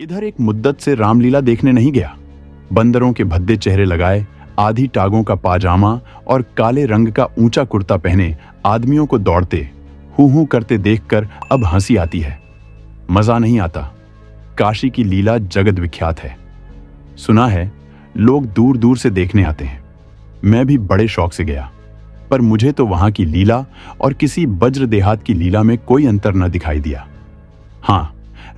इधर एक मुद्दत से रामलीला देखने नहीं गया। बंदरों के भद्दे चेहरे लगाए, आधी टागों का पाजामा और काले रंग का ऊंचा कुर्ता पहने आदमियों को दौड़ते हूं हूं करते देखकर अब हंसी आती है, मजा नहीं आता। काशी की लीला जगत विख्यात है। सुना है लोग दूर दूर से देखने आते हैं। मैं भी बड़े शौक से गया, पर मुझे तो वहां की लीला और किसी वज्र देहात की लीला में कोई अंतर न दिखाई दिया। हां,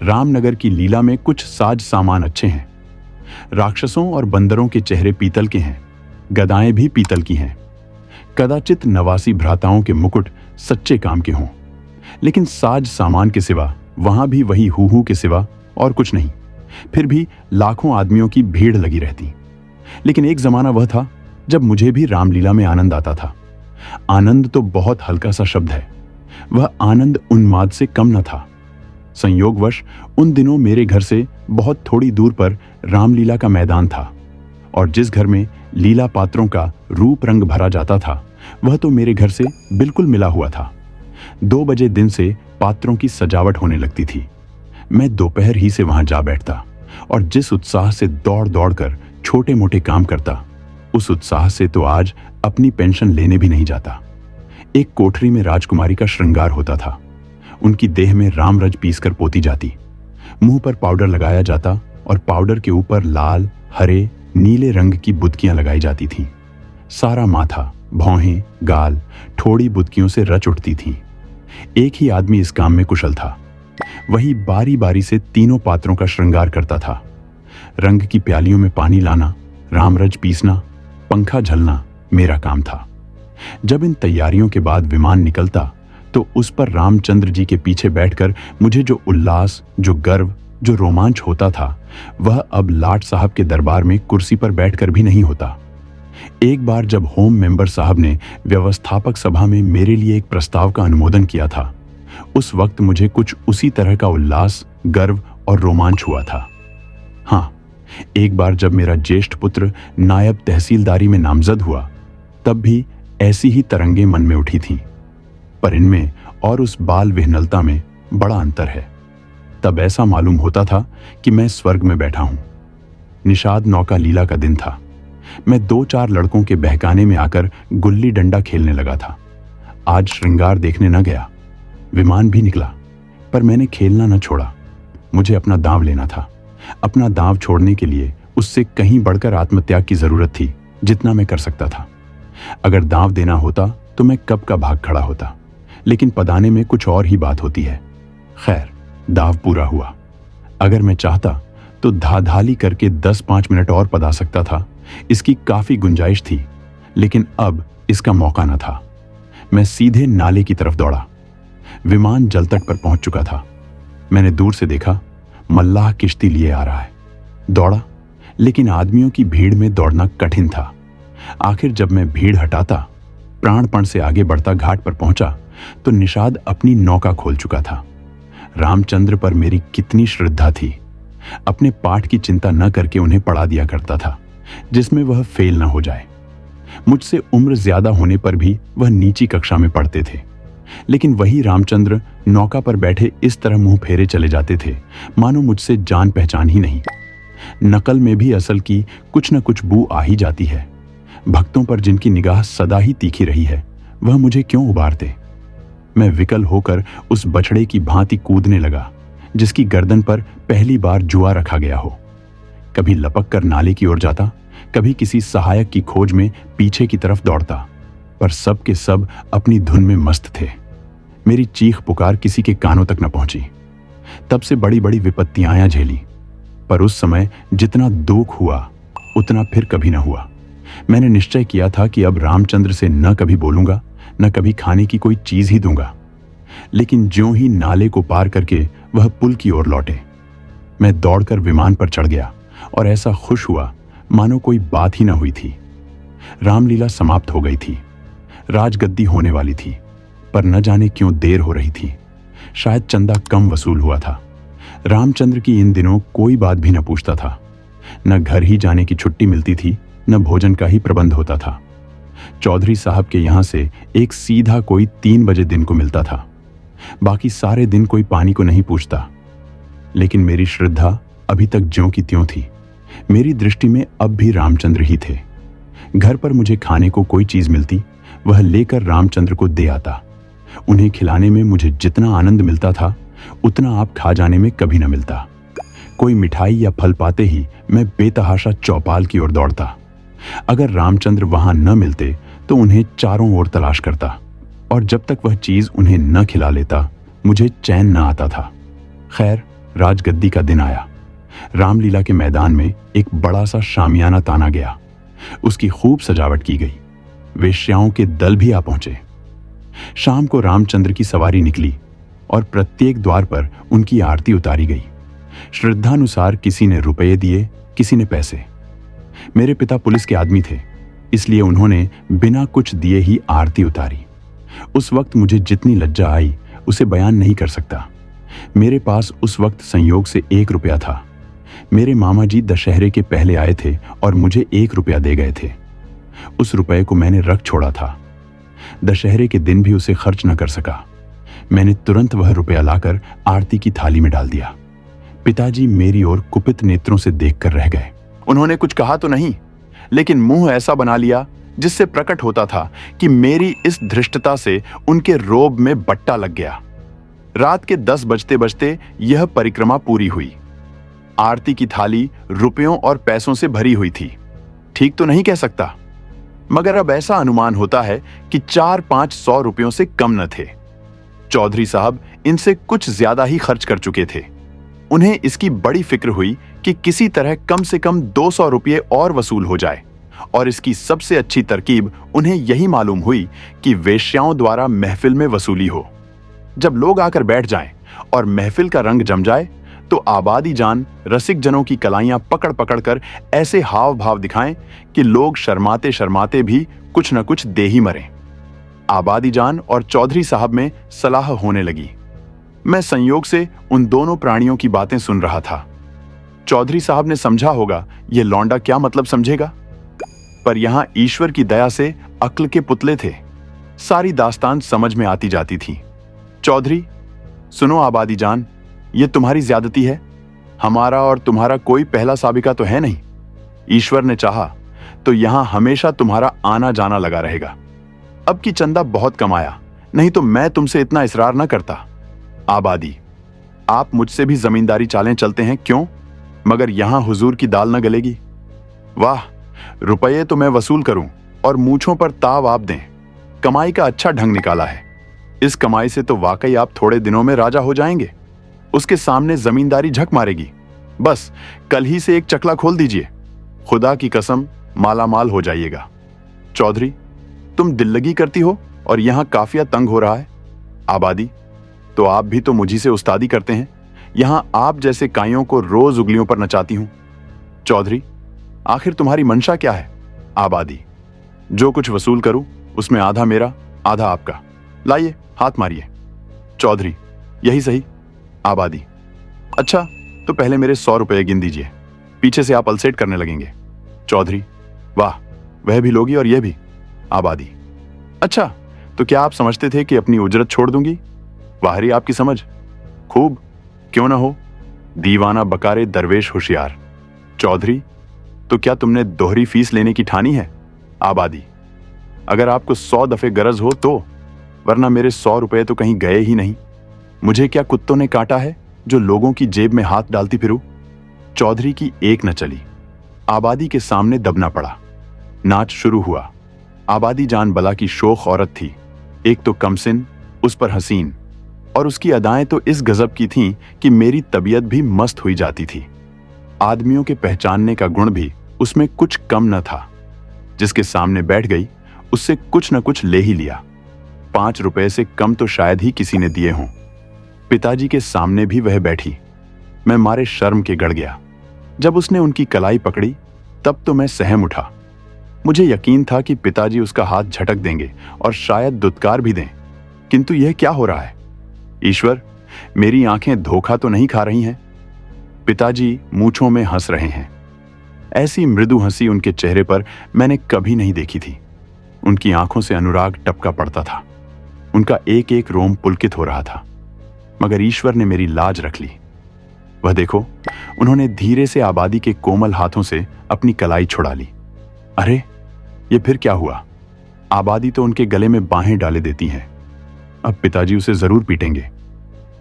रामनगर की लीला में कुछ साज सामान अच्छे हैं। राक्षसों और बंदरों के चेहरे पीतल के हैं, गदाएं भी पीतल की हैं। कदाचित नवासी भ्राताओं के मुकुट सच्चे काम के हों, लेकिन साज सामान के सिवा वहां भी वही हूहू के सिवा और कुछ नहीं। फिर भी लाखों आदमियों की भीड़ लगी रहती। लेकिन एक जमाना वह था जब मुझे भी रामलीला में आनंद आता था। आनंद तो बहुत हल्का सा शब्द है, वह आनंद उन्माद से कम न था। संयोगवश उन दिनों मेरे घर से बहुत थोड़ी दूर पर रामलीला का मैदान था, और जिस घर में लीला पात्रों का रूप रंग भरा जाता था वह तो मेरे घर से बिल्कुल मिला हुआ था। 2 बजे दिन से पात्रों की सजावट होने लगती थी। मैं दोपहर ही से वहां जा बैठता और जिस उत्साह से दौड़ दौड़ कर छोटे मोटे काम करता, उस उत्साह से तो आज अपनी पेंशन लेने भी नहीं जाता। एक कोठरी में राजकुमारी का श्रृंगार होता था। उनकी देह में रामरज पीसकर पोती जाती, मुंह पर पाउडर लगाया जाता और पाउडर के ऊपर लाल, हरे, नीले रंग की बुदकियां लगाई जाती थीं। सारा माथा, भौहें, गाल ठोड़ी बुदकियों से रच उठती थीं। एक ही आदमी इस काम में कुशल था। वही बारी बारी से तीनों पात्रों का श्रृंगार करता था। रंग की प्यालियों में पानी लाना, रामरज पीसना, पंखा झलना मेरा काम था। जब इन तैयारियों के बाद विमान निकलता तो उस पर रामचंद्र जी के पीछे बैठकर मुझे जो उल्लास, जो गर्व, जो रोमांच होता था, वह अब लाट साहब के दरबार में कुर्सी पर बैठकर भी नहीं होता। एक बार जब होम मेंबर साहब ने व्यवस्थापक सभा में मेरे लिए एक प्रस्ताव का अनुमोदन किया था, उस वक्त मुझे कुछ उसी तरह का उल्लास, गर्व और रोमांच हुआ था। हाँ, एक बार जब मेरा ज्येष्ठ पुत्र नायब तहसीलदारी में नामजद हुआ, तब भी ऐसी ही तरंगें मन में उठी थीं। पर इनमें और उस बाल विह्वलता में बड़ा अंतर है। तब ऐसा मालूम होता था कि मैं स्वर्ग में बैठा हूं। निषाद नौका लीला का दिन था। मैं 2-4 लड़कों के बहकाने में आकर गुल्ली डंडा खेलने लगा था। आज श्रृंगार देखने न गया। विमान भी निकला, पर मैंने खेलना न छोड़ा। मुझे अपना दांव लेना था। अपना दांव छोड़ने के लिए उससे कहीं बढ़कर आत्मत्याग की जरूरत थी, जितना मैं कर सकता था। अगर दांव देना होता तो मैं कब का भाग खड़ा होता, लेकिन पदाने में कुछ और ही बात होती है। खैर, दांव पूरा हुआ। अगर मैं चाहता तो धाधाली करके 10-5 मिनट और पदा सकता था, इसकी काफी गुंजाइश थी, लेकिन अब इसका मौका न था। मैं सीधे नाले की तरफ दौड़ा। विमान जलतट पर पहुंच चुका था। मैंने दूर से देखा, मल्लाह किश्ती लिए आ रहा है। दौड़ा, लेकिन आदमियों की भीड़ में दौड़ना कठिन था। आखिर जब मैं भीड़ हटाता, प्राणपण से आगे बढ़ता घाट पर पहुंचा तो निषाद अपनी नौका खोल चुका था। रामचंद्र पर मेरी कितनी श्रद्धा थी। अपने पाठ की चिंता न करके उन्हें पढ़ा दिया करता था, जिसमें वह फेल न हो जाए। मुझसे उम्र ज्यादा होने पर भी वह नीची कक्षा में पढ़ते थे, लेकिन वही रामचंद्र नौका पर बैठे इस तरह मुंह फेरे चले जाते थे मानो मुझसे जान पहचान ही नहीं। नकल में भी असल की कुछ न कुछ बू आ ही जाती है। भक्तों पर जिनकी निगाह सदा ही तीखी रही है, वह मुझे क्यों उबारते। मैं विकल होकर उस बछड़े की भांति कूदने लगा जिसकी गर्दन पर पहली बार जुआ रखा गया हो। कभी लपक कर नाले की ओर जाता, कभी किसी सहायक की खोज में पीछे की तरफ दौड़ता, पर सब के सब अपनी धुन में मस्त थे। मेरी चीख पुकार किसी के कानों तक न पहुंची। तब से बड़ी बड़ी विपत्तियां झेली, पर उस समय जितना दुख हुआ उतना फिर कभी न हुआ। मैंने निश्चय किया था कि अब रामचंद्र से न कभी बोलूंगा, न कभी खाने की कोई चीज ही दूंगा। लेकिन ज्यों ही नाले को पार करके वह पुल की ओर लौटे, मैं दौड़कर विमान पर चढ़ गया और ऐसा खुश हुआ मानो कोई बात ही न हुई थी। रामलीला समाप्त हो गई थी। राजगद्दी होने वाली थी, पर न जाने क्यों देर हो रही थी। शायद चंदा कम वसूल हुआ था। रामचंद्र की इन दिनों कोई बात भी न पूछता था। न घर ही जाने की छुट्टी मिलती थी, न भोजन का ही प्रबंध होता था। चौधरी साहब के यहां से एक सीधा कोई 3 बजे दिन को मिलता था। बाकी सारे दिन कोई पानी को नहीं पूछता। लेकिन मेरी श्रद्धा अभी तक ज्यों की त्यों थी। मेरी दृष्टि में अब भी रामचंद्र ही थे। घर पर मुझे खाने को कोई चीज मिलती, वह लेकर रामचंद्र को दे आता। उन्हें खिलाने में मुझे जितना आनंद मिलता था, उतना आप खा जाने में कभी न मिलता। कोई मिठाई या फल पाते ही मैं बेतहाशा चौपाल की ओर दौड़ता। अगर रामचंद्र वहां न मिलते तो उन्हें चारों ओर तलाश करता, और जब तक वह चीज उन्हें न खिला लेता मुझे चैन न आता था। खैर, राजगद्दी का दिन आया। रामलीला के मैदान में एक बड़ा सा शामियाना ताना गया। उसकी खूब सजावट की गई। वेश्याओं के दल भी आ पहुंचे। शाम को रामचंद्र की सवारी निकली और प्रत्येक द्वार पर उनकी आरती उतारी गई। श्रद्धानुसार किसी ने रुपये दिए, किसी ने पैसे। मेरे पिता पुलिस के आदमी थे, इसलिए उन्होंने बिना कुछ दिए ही आरती उतारी। उस वक्त मुझे जितनी लज्जा आई उसे बयान नहीं कर सकता। मेरे पास उस वक्त संयोग से 1 रुपया था। मेरे मामा जी दशहरे के पहले आए थे और मुझे 1 रुपया दे गए थे। उस रुपये को मैंने रख छोड़ा था। दशहरे के दिन भी उसे खर्च न कर सका। मैंने तुरंत वह रुपया लाकर आरती की थाली में डाल दिया। पिताजी मेरी ओर कुपित नेत्रों से देखकर रह गए। उन्होंने कुछ कहा तो नहीं, लेकिन मुंह ऐसा बना लिया जिससे प्रकट होता था कि मेरी इस धृष्टता से उनके रोब में बट्टा लग गया। रात के 10 बजते बजते यह परिक्रमा पूरी हुई। आरती की थाली रुपयों और पैसों से भरी हुई थी। ठीक तो नहीं कह सकता, मगर अब ऐसा अनुमान होता है कि 400-500 रुपयों से कम न थे। चौधरी साहब इनसे कुछ ज्यादा ही खर्च कर चुके थे। उन्हें इसकी बड़ी फिक्र हुई कि किसी तरह कम से कम 200 रुपये और वसूल हो जाए, और इसकी सबसे अच्छी तरकीब उन्हें यही मालूम हुई कि वेश्याओं द्वारा महफिल में वसूली हो। जब लोग आकर बैठ जाएं और महफिल का रंग जम जाए तो आबादी जान रसिक जनों की कलाइयां पकड़ पकड़ कर ऐसे हाव भाव दिखाएं कि लोग शर्माते शर्माते भी कुछ न कुछ दे ही मरें। आबादी जान और चौधरी साहब में सलाह होने लगी। मैं संयोग से उन दोनों प्राणियों की बातें सुन रहा था। चौधरी साहब ने समझा होगा ये लौंडा क्या मतलब समझेगा, पर यहां ईश्वर की दया से अक्ल के पुतले थे। सारी दास्तान समझ में आती जाती थी। चौधरी, सुनो आबादी जान, ये तुम्हारी ज्यादती है। हमारा और तुम्हारा कोई पहला साबिका तो है नहीं। ईश्वर ने चाहा तो यहां हमेशा तुम्हारा आना जाना लगा रहेगा। अब की चंदा बहुत कम आया, नहीं तो मैं तुमसे इतना इसरार न करता। आबादी, आप मुझसे भी जमींदारी चालें चलते हैं क्यों, मगर यहां हुजूर की दाल न गलेगी। वाह, रुपये तो मैं वसूल करूं और मूछों पर ताव आप दें। कमाई का अच्छा ढंग निकाला है। इस कमाई से तो वाकई आप थोड़े दिनों में राजा हो जाएंगे। उसके सामने जमींदारी झक मारेगी। बस कल ही से एक चकला खोल दीजिए, खुदा की कसम माला माल हो जाइएगा। चौधरी, तुम दिल्लगी करती हो और यहां काफिया तंग हो रहा है। आबादी, तो आप भी तो मुझी से उस्तादी करते हैं। यहां आप जैसे काइयों को रोज उंगलियों पर नचाती हूं। चौधरी, आखिर तुम्हारी मंशा क्या है। आबादी, जो कुछ वसूल करूं उसमें आधा मेरा आधा आपका। लाइए हाथ मारिए। चौधरी, यही सही। आबादी, अच्छा तो पहले मेरे 100 रुपये गिन दीजिए, पीछे से आप अलसेट करने लगेंगे। चौधरी, वाह, वह भी लोगी और यह भी। आबादी, अच्छा तो क्या आप समझते थे कि अपनी उजरत छोड़ दूंगी। वाहरी आपकी समझ। खूब, क्यों ना हो। दीवाना बकारे दरवेश होशियार। चौधरी, तो क्या तुमने दोहरी फीस लेने की ठानी है। आबादी, अगर आपको 100 दफे गरज हो तो, वरना मेरे 100 रुपये तो कहीं गए ही नहीं। मुझे क्या कुत्तों ने काटा है जो लोगों की जेब में हाथ डालती फिरूं। चौधरी की एक न चली। आबादी के सामने दबना पड़ा। नाच शुरू हुआ। आबादी जान बला की शोख औरत थी। एक तो कमसिन, उस पर हसीन, और उसकी अदाएं तो इस गजब की थीं कि मेरी तबीयत भी मस्त हुई जाती थी। आदमियों के पहचानने का गुण भी उसमें कुछ कम न था। जिसके सामने बैठ गई उससे कुछ न कुछ ले ही लिया। 5 रुपए से कम तो शायद ही किसी ने दिए हों। पिताजी के सामने भी वह बैठी। मैं मारे शर्म के गड़ गया। जब उसने उनकी कलाई पकड़ी तब तो मैं सहम उठा। मुझे यकीन था कि पिताजी उसका हाथ झटक देंगे और शायद दुत्कार भी दें, किंतु यह क्या हो रहा है। ईश्वर, मेरी आंखें धोखा तो नहीं खा रही हैं। पिताजी मूंछों में हंस रहे हैं। ऐसी मृदु हंसी उनके चेहरे पर मैंने कभी नहीं देखी थी। उनकी आंखों से अनुराग टपका पड़ता था। उनका एक एक रोम पुलकित हो रहा था। मगर ईश्वर ने मेरी लाज रख ली। वह देखो, उन्होंने धीरे से आबादी के कोमल हाथों से अपनी कलाई छुड़ा ली। अरे, ये फिर क्या हुआ? आबादी तो उनके गले में बाहें डाले देती है। अब पिताजी उसे जरूर पीटेंगे।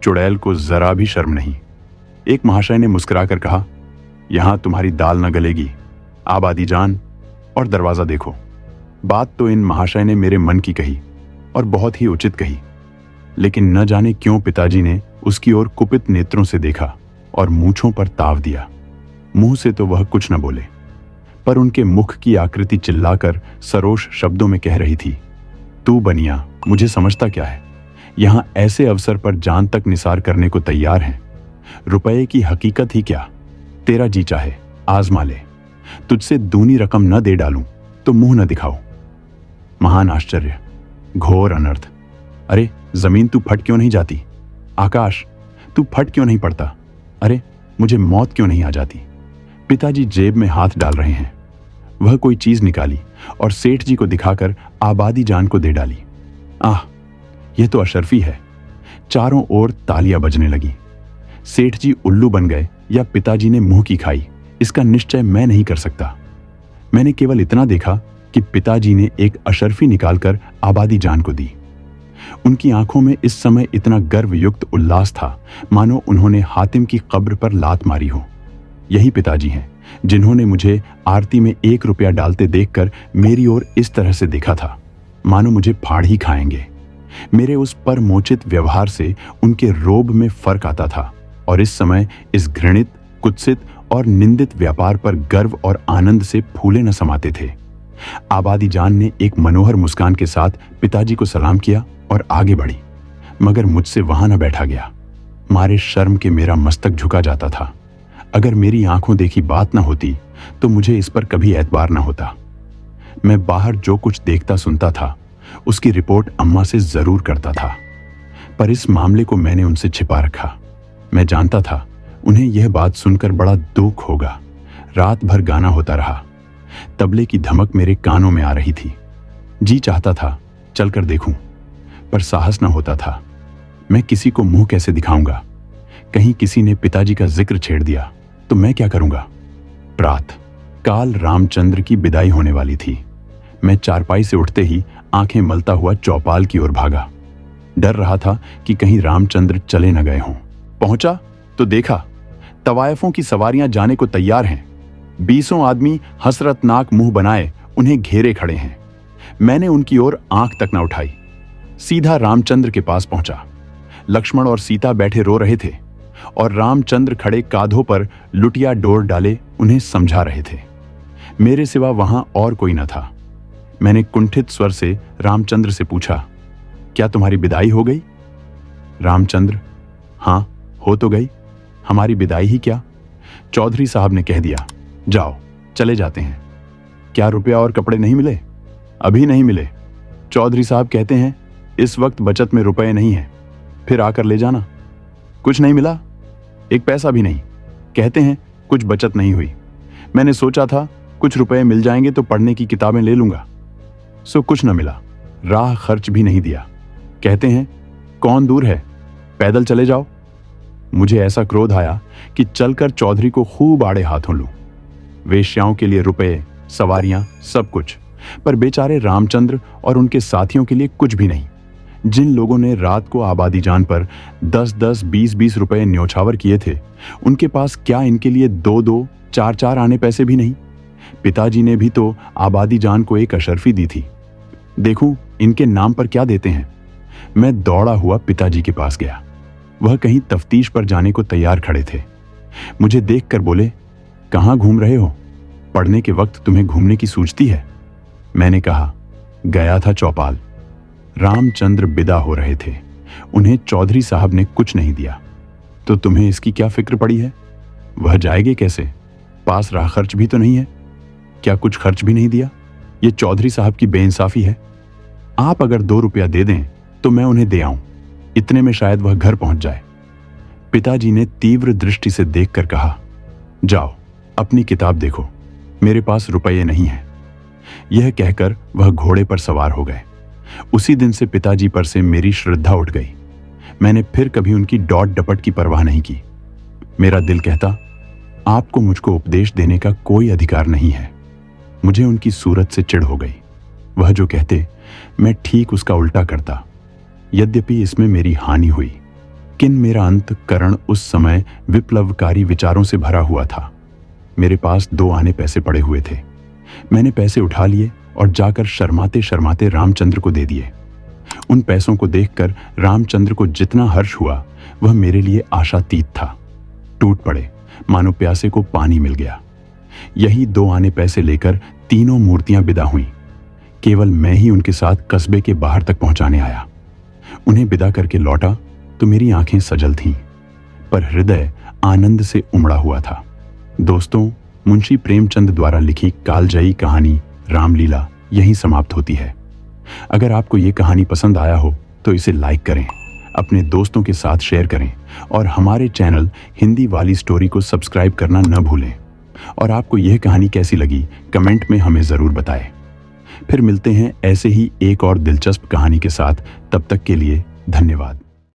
चुड़ैल को जरा भी शर्म नहीं। एक महाशय ने मुस्कुराकर कहा, यहां तुम्हारी दाल न गलेगी, आबादी जान, और दरवाजा देखो। बात तो इन महाशय ने मेरे मन की कही और बहुत ही उचित कही, लेकिन न जाने क्यों पिताजी ने उसकी ओर कुपित नेत्रों से देखा और मूंछों पर ताव दिया। मुंह से तो वह कुछ न बोले, पर उनके मुख की आकृति चिल्लाकर सरोष शब्दों में कह रही थी, तू बनिया मुझे समझता क्या है? यहां ऐसे अवसर पर जान तक निसार करने को तैयार हैं। रुपए की हकीकत ही क्या, तेरा जी चाहे आजमा ले। तुझसे दूनी रकम न दे डालूं तो मुंह न दिखाओ। महान आश्चर्य, घोर अनर्थ। अरे जमीन तू फट क्यों नहीं जाती? आकाश तू फट क्यों नहीं पड़ता? अरे मुझे मौत क्यों नहीं आ जाती? पिताजी जेब में हाथ डाल रहे हैं। वह कोई चीज निकाली और सेठ जी को दिखाकर आबादी जान को दे डाली। आह, यह तो अशर्फी है। चारों ओर तालियां बजने लगी। सेठ जी उल्लू बन गए या पिताजी ने मुंह की खाई, इसका निश्चय मैं नहीं कर सकता। मैंने केवल इतना देखा कि पिताजी ने एक अशर्फी निकालकर आबादी जान को दी। उनकी आंखों में इस समय इतना गर्वयुक्त उल्लास था मानो उन्होंने हातिम की कब्र पर लात मारी हो। यही पिताजी हैं जिन्होंने मुझे आरती में 1 रुपया डालते देखकर मेरी ओर इस तरह से देखा था मानो मुझे फाड़ ही खाएंगे। मेरे उस परमोचित व्यवहार से उनके रोब में फर्क आता था और इस समय इस घृणित, कुत्सित और निंदित व्यापार पर गर्व और आनंद से फूले न समाते थे। आबादी जान ने एक मनोहर मुस्कान के साथ पिताजी को सलाम किया और आगे बढ़ी, मगर मुझसे वहां न बैठा गया। मारे शर्म के मेरा मस्तक झुका जाता था। अगर मेरी आंखों देखी बात न होती तो मुझे इस पर कभी एतबार न होता। मैं बाहर जो कुछ देखता सुनता था उसकी रिपोर्ट अम्मा से जरूर करता था, पर इस मामले को मैंने उनसे छिपा रखा। मैं जानता था उन्हें यह बात सुनकर बड़ा दुख होगा। रात भर गाना होता रहा। तबले की धमक मेरे कानों में आ रही थी। जी चाहता था चलकर देखूं, पर साहस न होता था। मैं किसी को मुंह कैसे दिखाऊंगा? कहीं किसी ने पिताजी का जिक्र छेड़ दिया तो मैं क्या करूंगा? प्रातः काल रामचंद्र की विदाई होने वाली थी। मैं चारपाई से उठते ही आंखें मलता हुआ चौपाल की ओर भागा। डर रहा था कि कहीं रामचंद्र चले न गए हों। पहुंचा तो देखा तवायफों की सवारियां जाने को तैयार हैं। 20 आदमी हसरतनाक मुंह बनाए उन्हें घेरे खड़े हैं। मैंने उनकी ओर आंख तक न उठाई, सीधा रामचंद्र के पास पहुंचा। लक्ष्मण और सीता बैठे रो रहे थे और रामचंद्र खड़े कांधों पर लुटिया डोर डाले उन्हें समझा रहे थे। मेरे सिवा वहां और कोई न था। मैंने कुंठित स्वर से रामचंद्र से पूछा, क्या तुम्हारी विदाई हो गई? रामचंद्र, हां हो तो गई। हमारी विदाई ही क्या, चौधरी साहब ने कह दिया, जाओ चले जाते हैं। क्या रुपया और कपड़े नहीं मिले? अभी नहीं मिले। चौधरी साहब कहते हैं इस वक्त बचत में रुपए नहीं है, फिर आकर ले जाना। कुछ नहीं मिला? 1 पैसा भी नहीं। कहते हैं कुछ बचत नहीं हुई। मैंने सोचा था कुछ रुपए मिल जाएंगे तो पढ़ने की किताबें ले लूंगा, सो कुछ न मिला। राह खर्च भी नहीं दिया। कहते हैं कौन दूर है, पैदल चले जाओ। मुझे ऐसा क्रोध आया कि चलकर चौधरी को खूब आड़े हाथों लूं। वेश्याओं के लिए रुपए, सवारियां, सब कुछ, पर बेचारे रामचंद्र और उनके साथियों के लिए कुछ भी नहीं। जिन लोगों ने रात को आबादी जान पर 10-10, 20-20 रुपए न्योछावर किए थे, उनके पास क्या इनके लिए 2-2, 4-4 आने पैसे भी नहीं? पिताजी ने भी तो आबादी जान को एक अशर्फी दी थी। देखूं इनके नाम पर क्या देते हैं। मैं दौड़ा हुआ पिताजी के पास गया। वह कहीं तफ्तीश पर जाने को तैयार खड़े थे। मुझे देखकर बोले, कहां घूम रहे हो? पढ़ने के वक्त तुम्हें घूमने की सूझती है? मैंने कहा, गया था चौपाल। रामचंद्र विदा हो रहे थे। उन्हें चौधरी साहब ने कुछ नहीं दिया। तो तुम्हें इसकी क्या फिक्र पड़ी है? वह जाएंगे कैसे? पास राह खर्च भी तो नहीं है। क्या कुछ खर्च भी नहीं दिया? ये चौधरी साहब की बेइंसाफी है। आप अगर 2 रुपया दे दें तो मैं उन्हें दे आऊं, इतने में शायद वह घर पहुंच जाए। पिताजी ने तीव्र दृष्टि से देखकर कहा, जाओ अपनी किताब देखो, मेरे पास रुपये नहीं है। यह कहकर वह घोड़े पर सवार हो गए। उसी दिन से पिताजी पर से मेरी श्रद्धा उठ गई। मैंने फिर कभी उनकी डॉट डपट की परवाह नहीं की। मेरा दिल कहता, आपको मुझको उपदेश देने का कोई अधिकार नहीं है। मुझे उनकी सूरत से चिढ़ हो गई। वह जो कहते, मैं ठीक उसका उल्टा करता। यद्यपि इसमें मेरी हानि हुई, किन मेरा अंतःकरण उस समय विप्लवकारी विचारों से भरा हुआ था। मेरे पास 2 आने पैसे पड़े हुए थे। मैंने पैसे उठा लिए और जाकर शर्माते शर्माते रामचंद्र को दे दिए। उन पैसों को देखकर रामचंद्र को जितना हर्ष हुआ, वह मेरे लिए आशातीत था। टूट पड़े, मानो प्यासे को पानी मिल गया। यही 2 आने पैसे लेकर तीनों मूर्तियां विदा हुईं। केवल मैं ही उनके साथ कस्बे के बाहर तक पहुंचाने आया। उन्हें विदा करके लौटा तो मेरी आंखें सजल थीं, पर हृदय आनंद से उमड़ा हुआ था। दोस्तों, मुंशी प्रेमचंद द्वारा लिखी कालजयी कहानी रामलीला यहीं समाप्त होती है। अगर आपको ये कहानी पसंद आया हो तो इसे लाइक करें, अपने दोस्तों के साथ शेयर करें और हमारे चैनल हिंदी वाली स्टोरी को सब्सक्राइब करना न भूलें। और आपको यह कहानी कैसी लगी कमेंट में हमें ज़रूर बताएं। फिर मिलते हैं ऐसे ही एक और दिलचस्प कहानी के साथ। तब तक के लिए धन्यवाद।